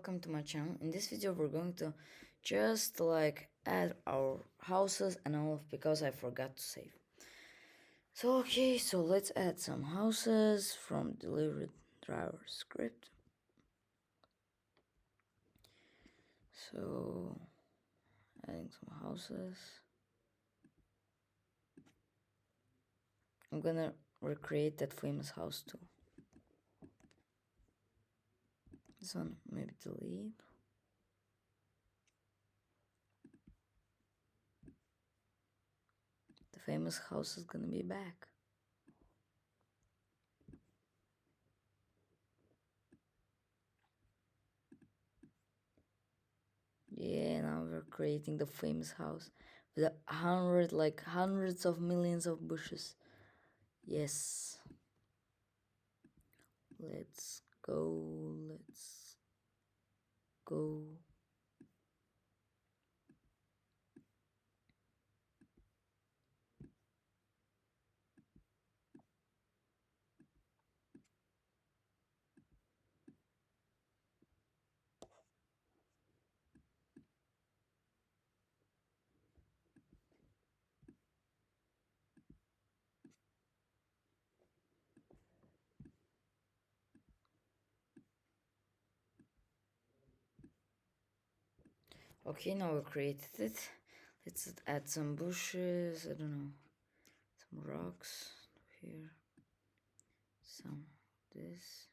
welcome to my channel. In this video we're going to just like add our houses and all of because I forgot to save. So okay, so let's add some houses from delivery driver script. So adding some houses. I'm gonna recreate that famous house too. This one maybe delete. The famous house is gonna be back. Yeah, now we're creating the famous house with hundreds of millions of bushes. Yes. Let's go. Let's go. Okay, now we created it. Let's add some bushes. I don't know, some rocks here. Some this.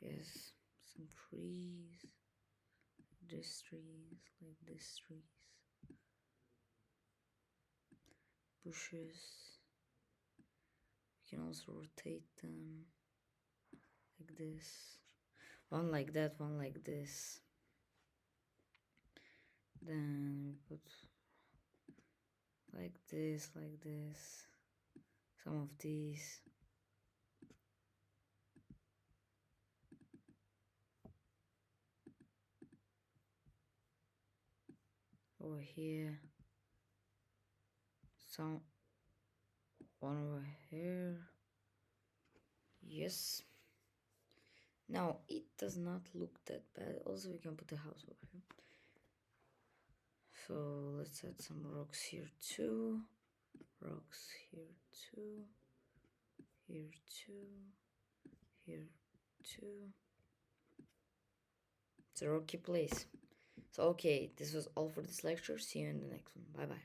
Yes, some trees. This trees, like this trees. Bushes. We can also rotate them like this. One like that, one like this. Then we put like this, some of these. Over here. Some one over here. Yes. Now it does not look that bad. Also we can put a house over here. So let's add some rocks here too. Rocks here too. Here too. Here too. It's a rocky place. So okay, this was all for this lecture. See you in the next one. Bye bye.